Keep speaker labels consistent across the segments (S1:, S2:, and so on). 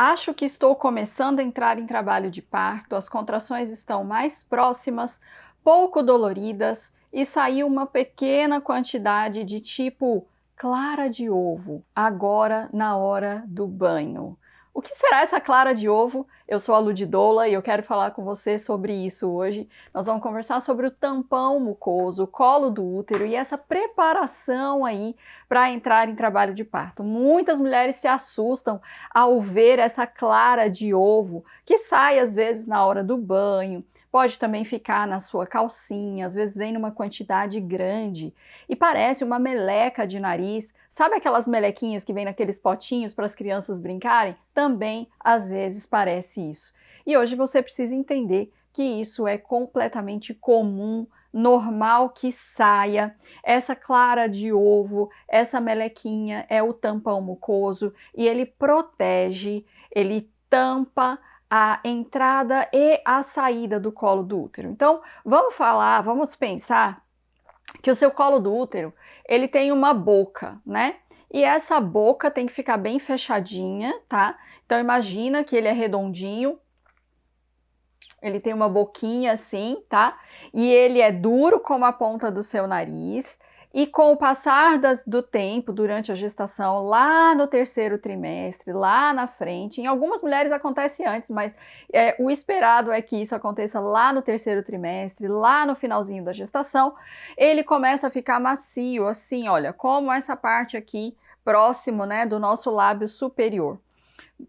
S1: Acho que estou começando a entrar em trabalho de parto, as contrações estão mais próximas, pouco doloridas e saiu uma pequena quantidade de tipo clara de ovo, agora na hora do banho. O que será essa clara de ovo? Eu sou a Ludidola e eu quero falar com você sobre isso hoje. Nós vamos conversar sobre o tampão mucoso, o colo do útero e essa preparação aí para entrar em trabalho de parto. Muitas mulheres se assustam ao ver essa clara de ovo que sai às vezes na hora do banho, pode também ficar na sua calcinha, às vezes vem numa quantidade grande e parece uma meleca de nariz. Sabe aquelas melequinhas que vem naqueles potinhos para as crianças brincarem? Também às vezes parece isso. E hoje você precisa entender que isso é completamente comum, normal que saia. Essa clara de ovo, essa melequinha é o tampão mucoso e ele protege, ele tampa a entrada e a saída do colo do útero. Então, vamos pensar que o seu colo do útero, ele tem uma boca, né? E essa boca tem que ficar bem fechadinha, tá? Então, imagina que ele é redondinho, ele tem uma boquinha assim, tá? E ele é duro como a ponta do seu nariz. E com o passar do tempo, durante a gestação, lá no terceiro trimestre, lá na frente, em algumas mulheres acontece antes, mas o esperado é que isso aconteça lá no terceiro trimestre, lá no finalzinho da gestação, ele começa a ficar macio, assim, olha, como essa parte aqui, próximo, né, do nosso lábio superior.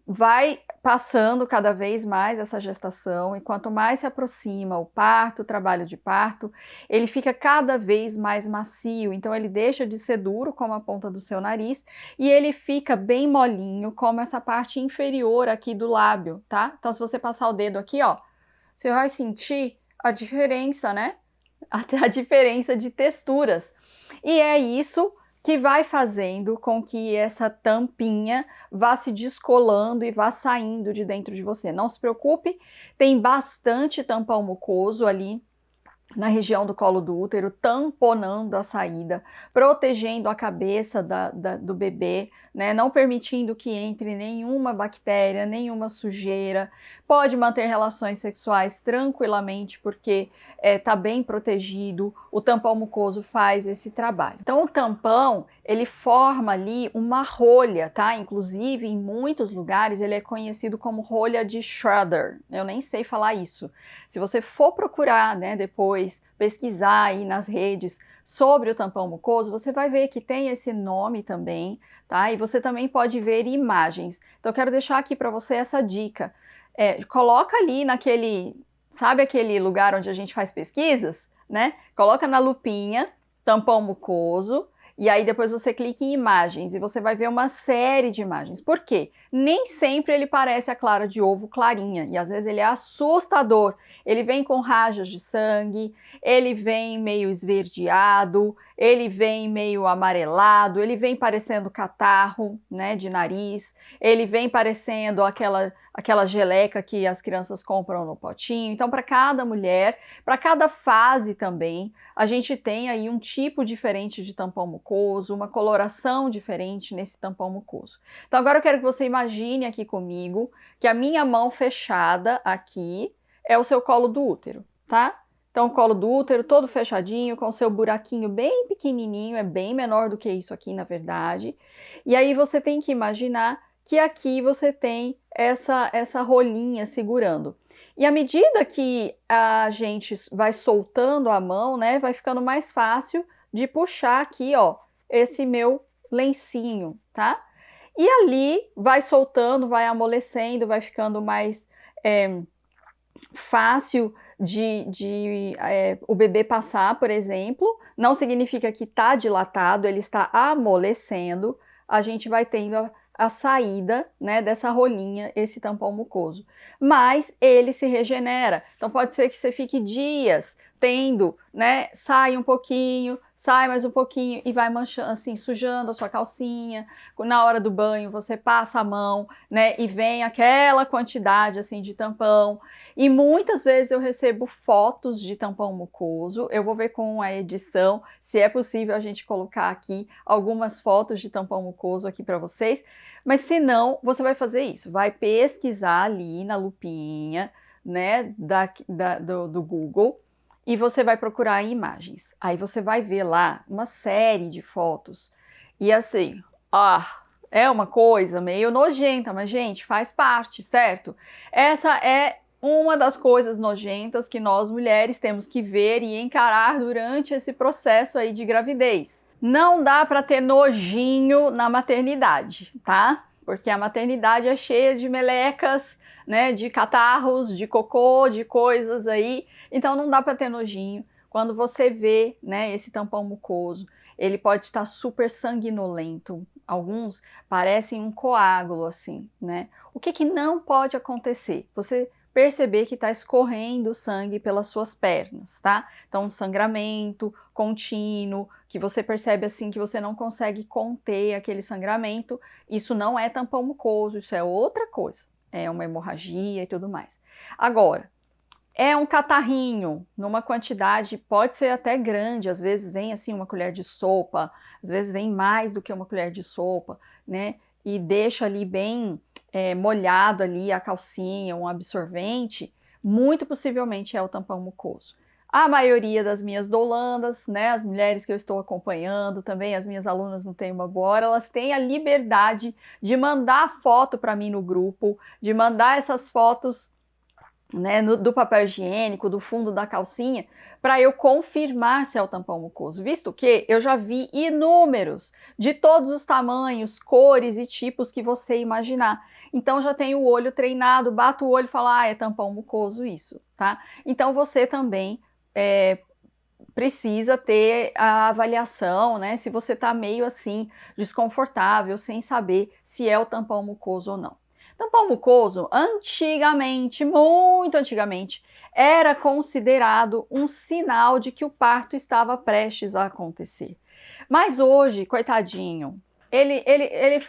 S1: Vai passando cada vez mais essa gestação e quanto mais se aproxima o parto, o trabalho de parto, ele fica cada vez mais macio, então ele deixa de ser duro como a ponta do seu nariz e ele fica bem molinho como essa parte inferior aqui do lábio, tá? Então se você passar o dedo aqui, ó, você vai sentir a diferença, né? Até a diferença de texturas. E é isso que vai fazendo com que essa tampinha vá se descolando e vá saindo de dentro de você. Não se preocupe, tem bastante tampão mucoso ali na região do colo do útero, tamponando a saída, protegendo a cabeça do bebê, né? Não permitindo que entre nenhuma bactéria, nenhuma sujeira. Pode manter relações sexuais tranquilamente, porque tá bem protegido. O tampão mucoso faz esse trabalho. Então, o tampão, ele forma ali uma rolha, tá? Inclusive, em muitos lugares, ele é conhecido como rolha de Schroeder. Eu nem sei falar isso. Se você for procurar, né, depois pesquisar aí nas redes sobre o tampão mucoso, você vai ver que tem esse nome também, tá? E você também pode ver imagens. Então, eu quero deixar aqui para você essa dica. Coloca ali naquele, sabe aquele lugar onde a gente faz pesquisas, né? Coloca na lupinha, tampão mucoso, e aí depois você clica em imagens e você vai ver uma série de imagens. Por quê? Nem sempre ele parece a clara de ovo clarinha, e às vezes ele é assustador. Ele vem com rajas de sangue, ele vem meio esverdeado, ele vem meio amarelado, ele vem parecendo catarro, né, de nariz, ele vem parecendo aquela geleca que as crianças compram no potinho. Então, para cada mulher, para cada fase também, a gente tem aí um tipo diferente de tampão mucoso, uma coloração diferente nesse tampão mucoso. Então, agora eu quero que você imagine aqui comigo que a minha mão fechada aqui é o seu colo do útero, tá? Então, o colo do útero todo fechadinho, com o seu buraquinho bem pequenininho, é bem menor do que isso aqui, na verdade. E aí você tem que imaginar que aqui você tem essa rolinha segurando. E à medida que a gente vai soltando a mão, né, vai ficando mais fácil de puxar aqui, ó, esse meu lencinho, tá? E ali vai soltando, vai amolecendo, vai ficando mais fácil de o bebê passar, por exemplo. Não significa que está dilatado, ele está amolecendo. A gente vai tendo a saída, né, dessa rolinha, esse tampão mucoso. Mas ele se regenera. Então pode ser que você fique dias tendo, né, sai um pouquinho, sai mais um pouquinho e vai manchando, assim, sujando a sua calcinha. Na hora do banho você passa a mão, né, e vem aquela quantidade, assim, de tampão. E muitas vezes eu recebo fotos de tampão mucoso. Eu vou ver com a edição se é possível a gente colocar aqui algumas fotos de tampão mucoso aqui para vocês. Mas se não, você vai fazer isso, vai pesquisar ali na lupinha, né, do Google, e você vai procurar imagens. Aí você vai ver lá uma série de fotos. E assim, é uma coisa meio nojenta, mas gente, faz parte, certo? Essa é uma das coisas nojentas que nós mulheres temos que ver e encarar durante esse processo aí de gravidez. Não dá para ter nojinho na maternidade, tá? Porque a maternidade é cheia de melecas, né, de catarros, de cocô, de coisas aí. Então não dá para ter nojinho. Quando você vê, né, esse tampão mucoso, ele pode estar super sanguinolento. Alguns parecem um coágulo assim, né? O que que não pode acontecer? Você perceber que está escorrendo sangue pelas suas pernas, tá? Então, um sangramento contínuo, que você percebe assim que você não consegue conter aquele sangramento, isso não é tampão mucoso, isso é outra coisa, é uma hemorragia e tudo mais. Agora, é um catarrinho, numa quantidade, pode ser até grande, às vezes vem assim uma colher de sopa, às vezes vem mais do que uma colher de sopa, né? E deixa ali bem molhado ali a calcinha, um absorvente, muito possivelmente é o tampão mucoso. A maioria das minhas doulandas, né, as mulheres que eu estou acompanhando, também as minhas alunas no Tem Uma Boa Hora, elas têm a liberdade de mandar foto para mim no grupo, de mandar essas fotos, né, do papel higiênico, do fundo da calcinha, para eu confirmar se é o tampão mucoso, visto que eu já vi inúmeros, de todos os tamanhos, cores e tipos que você imaginar. Então já tenho o olho treinado, bato o olho e falo, é tampão mucoso isso, tá? Então você também precisa ter a avaliação, né, se você tá meio assim, desconfortável, sem saber se é o tampão mucoso ou não. Tampão mucoso, antigamente, muito antigamente, era considerado um sinal de que o parto estava prestes a acontecer. Mas hoje, coitadinho, ele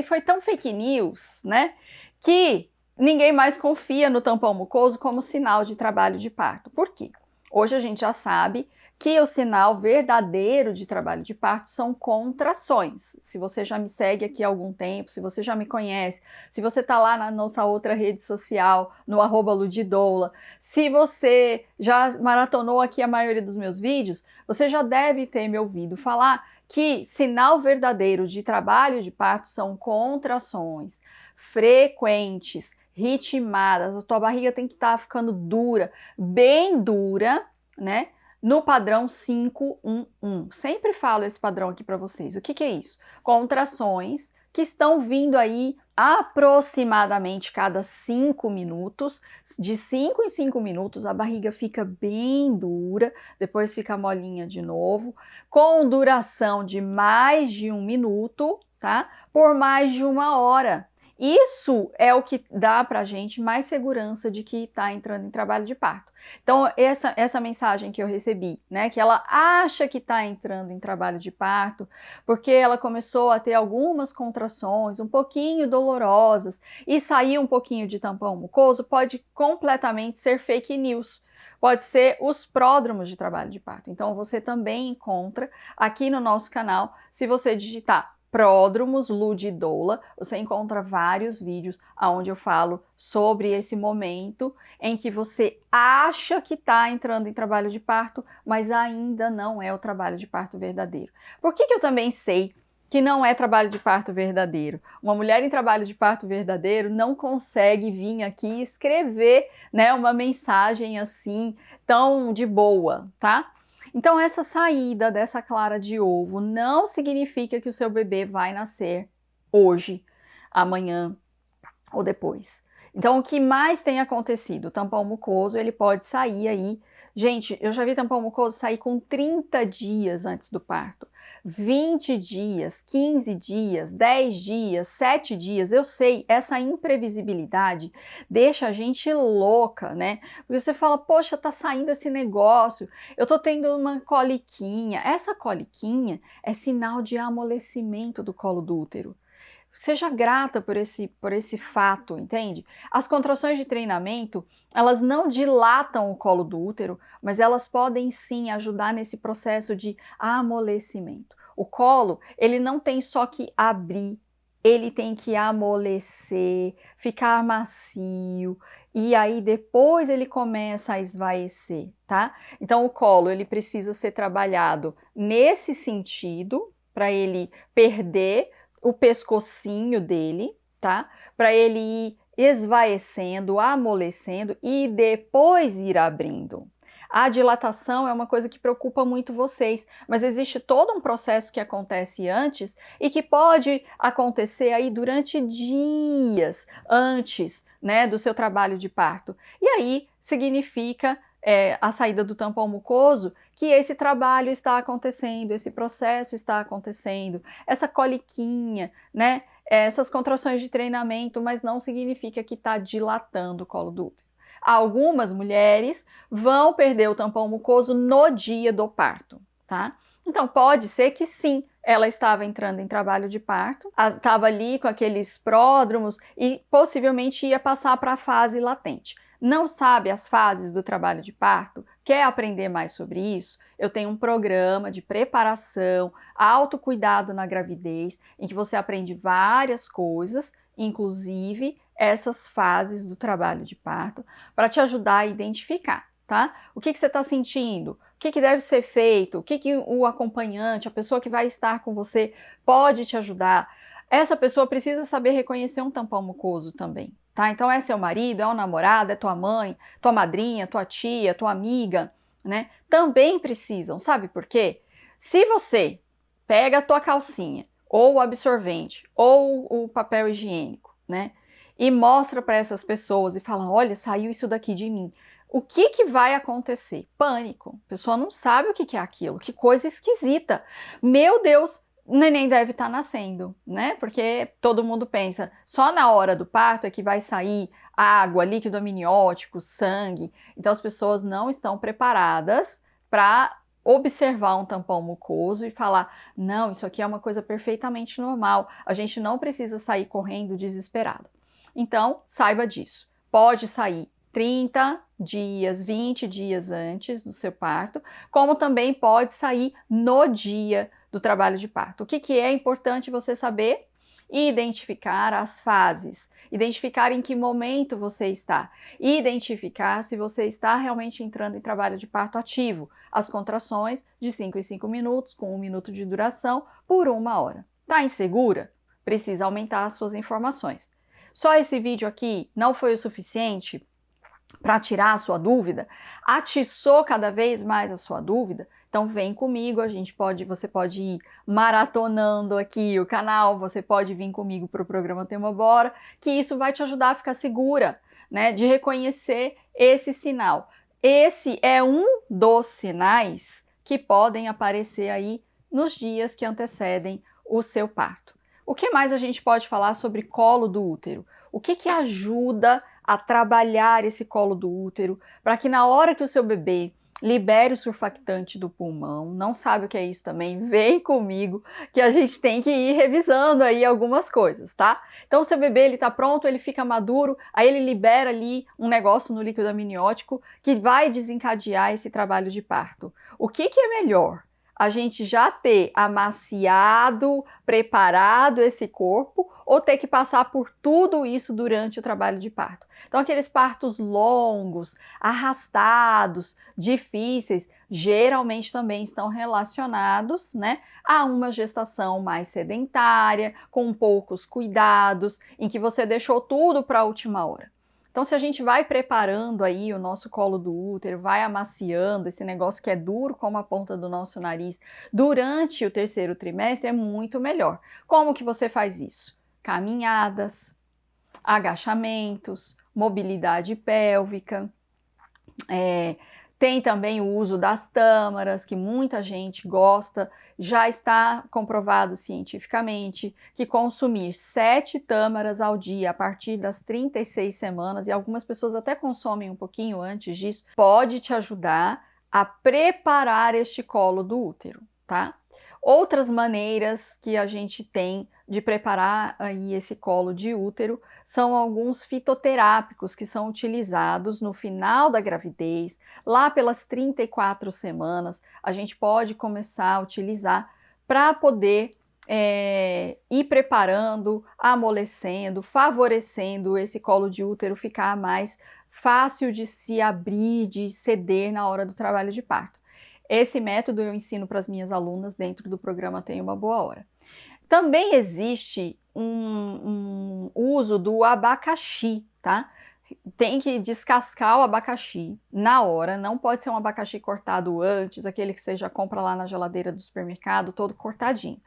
S1: foi tão fake news, né, que ninguém mais confia no tampão mucoso como sinal de trabalho de parto. Por quê? Hoje a gente já sabe que o sinal verdadeiro de trabalho de parto são contrações. Se você já me segue aqui há algum tempo, se você já me conhece, se você está lá na nossa outra rede social, no @ludidoula, se você já maratonou aqui a maioria dos meus vídeos, você já deve ter me ouvido falar que sinal verdadeiro de trabalho de parto são contrações frequentes, ritmadas. A tua barriga tem que estar ficando dura, bem dura, né? No padrão 5-1-1. Sempre falo esse padrão aqui para vocês. O que é isso? Contrações que estão vindo aí aproximadamente cada 5 minutos. De 5 em 5 minutos a barriga fica bem dura, depois fica molinha de novo, com duração de mais de 1 minuto, tá? Por mais de 1 hora. Isso é o que dá pra gente mais segurança de que está entrando em trabalho de parto. Então, essa mensagem que eu recebi, né, que ela acha que está entrando em trabalho de parto, porque ela começou a ter algumas contrações um pouquinho dolorosas e sair um pouquinho de tampão mucoso, pode completamente ser fake news. Pode ser os pródromos de trabalho de parto. Então, você também encontra aqui no nosso canal, se você digitar pródromos Ludidoula, você encontra vários vídeos onde eu falo sobre esse momento em que você acha que está entrando em trabalho de parto, mas ainda não é o trabalho de parto verdadeiro. Por que eu também sei que não é trabalho de parto verdadeiro? Uma mulher em trabalho de parto verdadeiro não consegue vir aqui escrever, né, uma mensagem assim tão de boa, tá? Então, essa saída dessa clara de ovo não significa que o seu bebê vai nascer hoje, amanhã ou depois. Então, o que mais tem acontecido? O tampão mucoso, ele pode sair aí. Gente, eu já vi tampão mucoso sair com 30 dias antes do parto. 20 dias, 15 dias, 10 dias, 7 dias, eu sei, essa imprevisibilidade deixa a gente louca, né? Porque você fala, poxa, tá saindo esse negócio, eu tô tendo uma coliquinha. Essa coliquinha é sinal de amolecimento do colo do útero. Seja grata por esse fato, entende? As contrações de treinamento, elas não dilatam o colo do útero, mas elas podem sim ajudar nesse processo de amolecimento. O colo, ele não tem só que abrir, ele tem que amolecer, ficar macio, e aí depois ele começa a esvaecer, tá? Então o colo, ele precisa ser trabalhado nesse sentido, para ele perder o pescocinho dele, tá? Para ele ir esvaecendo, amolecendo e depois ir abrindo. A dilatação é uma coisa que preocupa muito vocês, mas existe todo um processo que acontece antes e que pode acontecer aí durante dias antes, né, do seu trabalho de parto. E aí significa a saída do tampão mucoso, que esse trabalho está acontecendo, esse processo está acontecendo, essa coliquinha, né? Essas contrações de treinamento, mas não significa que está dilatando o colo do útero. Algumas mulheres vão perder o tampão mucoso no dia do parto, tá? Então pode ser que sim, ela estava entrando em trabalho de parto, estava ali com aqueles pródromos e possivelmente ia passar para a fase latente. Não sabe as fases do trabalho de parto? Quer aprender mais sobre isso? Eu tenho um programa de preparação, autocuidado na gravidez, em que você aprende várias coisas, inclusive essas fases do trabalho de parto, para te ajudar a identificar, tá? O que você está sentindo? O que deve ser feito? O que o acompanhante, a pessoa que vai estar com você, pode te ajudar? Essa pessoa precisa saber reconhecer um tampão mucoso também, tá? Então é seu marido, é um namorado, é tua mãe, tua madrinha, tua tia, tua amiga, né? Também precisam, sabe por quê? Se você pega a tua calcinha, ou o absorvente, ou o papel higiênico, né? E mostra para essas pessoas e fala, olha, saiu isso daqui de mim. O que vai acontecer? Pânico. A pessoa não sabe o que é aquilo, que coisa esquisita. Meu Deus, o neném deve estar nascendo, né? Porque todo mundo pensa, só na hora do parto é que vai sair água, líquido amniótico, sangue. Então as pessoas não estão preparadas para observar um tampão mucoso e falar, não, isso aqui é uma coisa perfeitamente normal, a gente não precisa sair correndo desesperado. Então, saiba disso. Pode sair 30 dias, 20 dias antes do seu parto, como também pode sair no dia do trabalho de parto. O que é importante você saber? Identificar as fases, identificar em que momento você está, identificar se você está realmente entrando em trabalho de parto ativo, as contrações de 5 em 5 minutos, com 1 minuto de duração, por 1 hora. Tá insegura? Precisa aumentar as suas informações. Só esse vídeo aqui não foi o suficiente para tirar a sua dúvida? Atiçou cada vez mais a sua dúvida? Então vem comigo, você pode ir maratonando aqui o canal, você pode vir comigo para o programa Tema Bora, que isso vai te ajudar a ficar segura, né, de reconhecer esse sinal. Esse é um dos sinais que podem aparecer aí nos dias que antecedem o seu parto. O que mais a gente pode falar sobre colo do útero? O que ajuda a trabalhar esse colo do útero para que na hora que o seu bebê libere o surfactante do pulmão, não sabe o que é isso também, vem comigo que a gente tem que ir revisando aí algumas coisas, tá? Então o seu bebê, ele tá pronto, ele fica maduro, aí ele libera ali um negócio no líquido amniótico que vai desencadear esse trabalho de parto. O que é melhor? A gente já ter amaciado, preparado esse corpo ou ter que passar por tudo isso durante o trabalho de parto. Então aqueles partos longos, arrastados, difíceis, geralmente também estão relacionados, né, a uma gestação mais sedentária, com poucos cuidados, em que você deixou tudo para a última hora. Então, se a gente vai preparando aí o nosso colo do útero, vai amaciando esse negócio que é duro como a ponta do nosso nariz durante o terceiro trimestre, é muito melhor. Como que você faz isso? Caminhadas, agachamentos, mobilidade pélvica, Tem também o uso das tâmaras, que muita gente gosta. Já está comprovado cientificamente que consumir 7 tâmaras ao dia a partir das 36 semanas, e algumas pessoas até consomem um pouquinho antes disso, pode te ajudar a preparar este colo do útero, tá? Outras maneiras que a gente tem de preparar aí esse colo de útero são alguns fitoterápicos que são utilizados no final da gravidez, lá pelas 34 semanas, a gente pode começar a utilizar para poder ir preparando, amolecendo, favorecendo esse colo de útero ficar mais fácil de se abrir, de ceder na hora do trabalho de parto. Esse método eu ensino para as minhas alunas dentro do programa Tem Uma Boa Hora. Também existe um uso do abacaxi, tá? Tem que descascar o abacaxi na hora, não pode ser um abacaxi cortado antes, aquele que você já compra lá na geladeira do supermercado, todo cortadinho.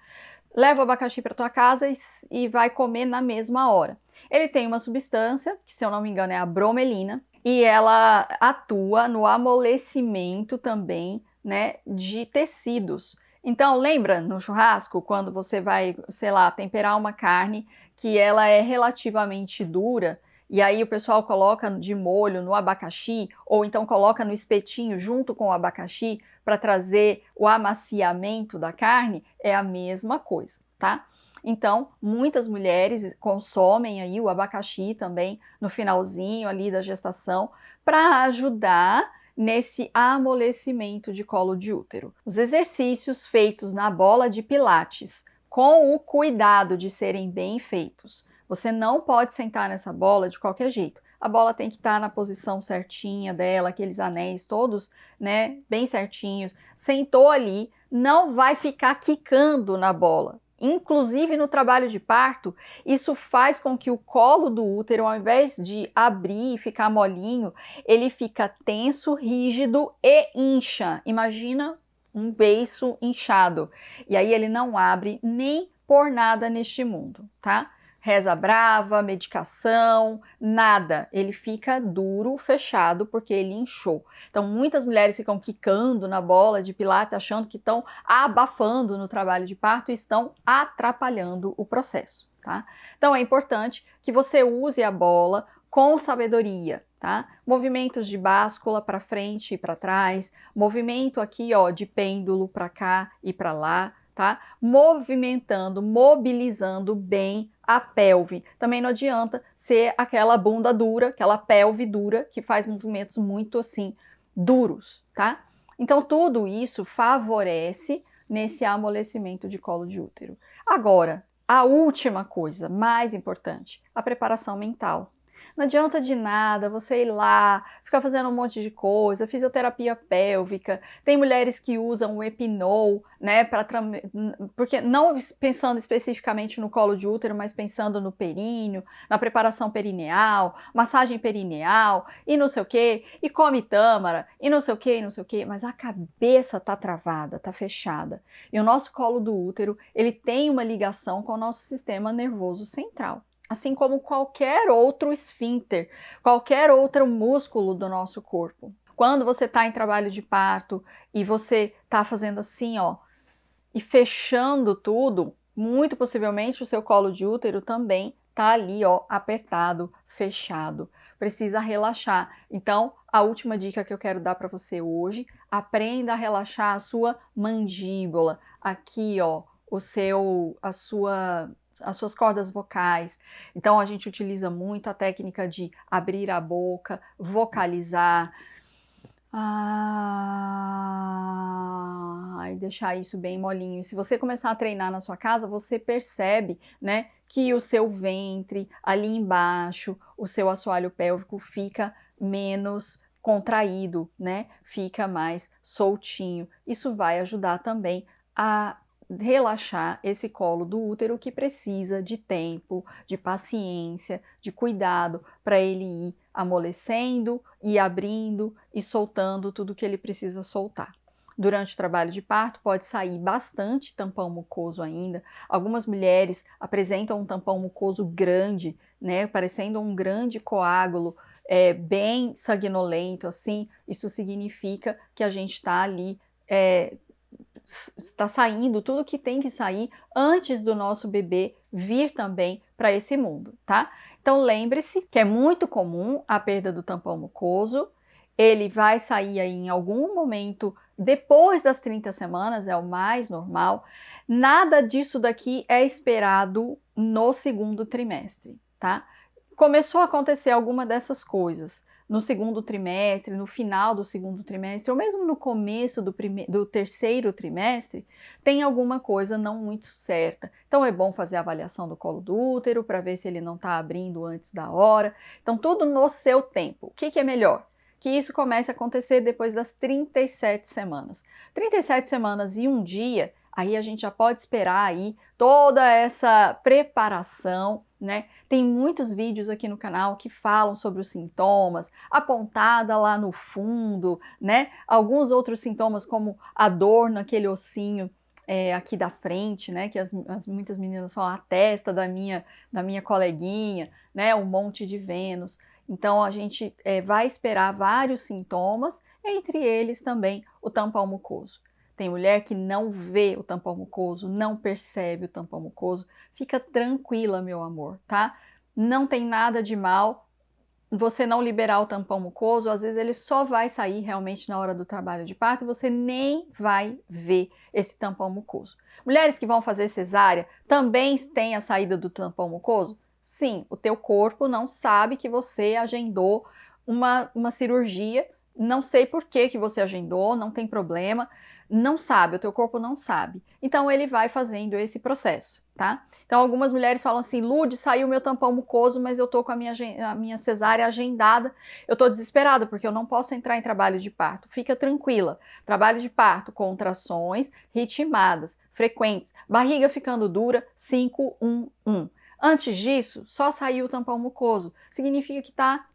S1: Leva o abacaxi para tua casa e vai comer na mesma hora. Ele tem uma substância, que se eu não me engano é a bromelina, e ela atua no amolecimento também, né, de tecidos. Então, lembra no churrasco, quando você vai, sei lá, temperar uma carne que ela é relativamente dura, e aí o pessoal coloca de molho no abacaxi, ou então coloca no espetinho junto com o abacaxi para trazer o amaciamento da carne? É a mesma coisa, tá? Então, muitas mulheres consomem aí o abacaxi também no finalzinho ali da gestação para ajudar nesse amolecimento de colo de útero. Os exercícios feitos na bola de pilates, com o cuidado de serem bem feitos. Você não pode sentar nessa bola de qualquer jeito. A bola tem que estar na posição certinha dela, aqueles anéis todos, né, bem certinhos. Sentou ali, não vai ficar quicando na bola. Inclusive no trabalho de parto, isso faz com que o colo do útero, ao invés de abrir e ficar molinho, ele fica tenso, rígido e incha. Imagina um beiço inchado. E aí ele não abre nem por nada neste mundo, tá? Reza brava, medicação, nada. Ele fica duro, fechado, porque ele inchou. Então, muitas mulheres ficam quicando na bola de pilates, achando que estão abafando no trabalho de parto e estão atrapalhando o processo, tá? Então, é importante que você use a bola com sabedoria, tá? Movimentos de báscula para frente e para trás, movimento aqui, ó, de pêndulo para cá e para lá, tá? Movimentando, mobilizando bem a pelve. Também não adianta ser aquela bunda dura, aquela pelve dura, que faz movimentos muito assim, duros, tá? Então tudo isso favorece nesse amolecimento de colo de útero. Agora, a última coisa, mais importante, a preparação mental. Não adianta de nada você ir lá, ficar fazendo um monte de coisa, fisioterapia pélvica, tem mulheres que usam o Epinol, né, porque não pensando especificamente no colo de útero, mas pensando no períneo, na preparação perineal, massagem perineal, e não sei o que, e come tâmara, e não sei o que, e não sei o que, mas a cabeça tá travada, tá fechada. E o nosso colo do útero, ele tem uma ligação com o nosso sistema nervoso central. Assim como qualquer outro esfíncter, qualquer outro músculo do nosso corpo. Quando você está em trabalho de parto e você está fazendo assim, ó, e fechando tudo, muito possivelmente o seu colo de útero também está ali, ó, apertado, fechado. Precisa relaxar. Então, a última dica que eu quero dar para você hoje, aprenda a relaxar a sua mandíbula. Aqui, ó, as suas cordas vocais. Então a gente utiliza muito a técnica de abrir a boca, vocalizar, e deixar isso bem molinho. E se você começar a treinar na sua casa, você percebe, né, que o seu ventre ali embaixo, o seu assoalho pélvico fica menos contraído, né? Fica mais soltinho. Isso vai ajudar também a relaxar esse colo do útero que precisa de tempo, de paciência, de cuidado para ele ir amolecendo e abrindo e soltando tudo que ele precisa soltar. Durante o trabalho de parto pode sair bastante tampão mucoso ainda. Algumas mulheres apresentam um tampão mucoso grande, né, parecendo um grande coágulo bem sanguinolento, assim, isso significa que a gente está ali, está saindo tudo que tem que sair antes do nosso bebê vir também para esse mundo, tá? Então lembre-se que é muito comum a perda do tampão mucoso, ele vai sair aí em algum momento depois das 30 semanas, é o mais normal. Nada disso daqui é esperado no segundo trimestre, tá? Começou a acontecer alguma dessas coisas no segundo trimestre, no final do segundo trimestre, ou mesmo no começo do terceiro trimestre, tem alguma coisa não muito certa. Então é bom fazer a avaliação do colo do útero para ver se ele não está abrindo antes da hora. Então tudo no seu tempo. O que é melhor? Que isso comece a acontecer depois das 37 semanas. 37 semanas e um dia, aí a gente já pode esperar aí toda essa preparação, né? Tem muitos vídeos aqui no canal que falam sobre os sintomas, a pontada lá no fundo, né? Alguns outros sintomas como a dor naquele ossinho aqui da frente, né? Que muitas meninas falam a testa da minha coleguinha, né? O monte de Vênus. Então a gente vai esperar vários sintomas, entre eles também o tampão mucoso. Tem mulher que não vê o tampão mucoso, não percebe o tampão mucoso. Fica tranquila, meu amor, tá? Não tem nada de mal você não liberar o tampão mucoso, às vezes ele só vai sair realmente na hora do trabalho de parto e você nem vai ver esse tampão mucoso. Mulheres que vão fazer cesárea também têm a saída do tampão mucoso? Sim, o teu corpo não sabe que você agendou uma cirurgia, não sei por que você agendou, não tem problema, não sabe, o teu corpo não sabe. Então ele vai fazendo esse processo, tá? Então algumas mulheres falam assim, Lud, saiu meu tampão mucoso, mas eu tô com a minha cesárea agendada, eu tô desesperada porque eu não posso entrar em trabalho de parto. Fica tranquila, trabalho de parto, contrações ritmadas, frequentes, barriga ficando dura, 5-1-1. Antes disso, só saiu o tampão mucoso, significa que tá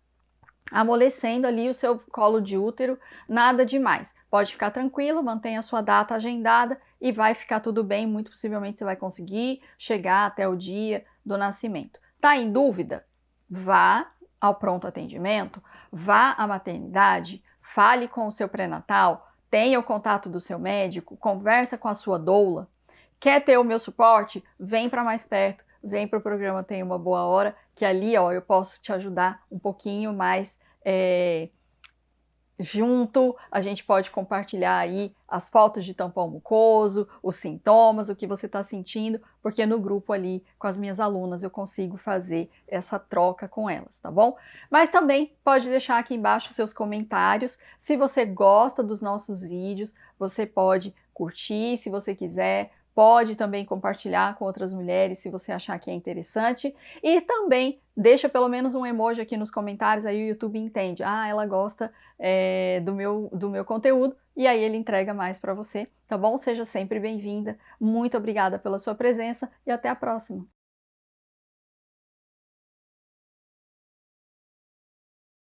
S1: amolecendo ali o seu colo de útero, nada demais. Pode ficar tranquilo, mantenha a sua data agendada e vai ficar tudo bem, muito possivelmente você vai conseguir chegar até o dia do nascimento. Tá em dúvida? Vá ao pronto atendimento, vá à maternidade, fale com o seu pré-natal, tenha o contato do seu médico, conversa com a sua doula. Quer ter o meu suporte? Vem para mais perto. Vem para o programa Tem Uma Boa Hora, que ali ó, eu posso te ajudar um pouquinho mais junto, a gente pode compartilhar aí as fotos de tampão mucoso, os sintomas, o que você está sentindo, porque no grupo ali com as minhas alunas eu consigo fazer essa troca com elas, tá bom? Mas também pode deixar aqui embaixo seus comentários, se você gosta dos nossos vídeos, você pode curtir se você quiser, pode também compartilhar com outras mulheres se você achar que é interessante. E também deixa pelo menos um emoji aqui nos comentários, aí o YouTube entende. Ah, ela gosta do meu conteúdo e aí ele entrega mais para você, tá bom? Seja sempre bem-vinda. Muito obrigada pela sua presença e até a próxima.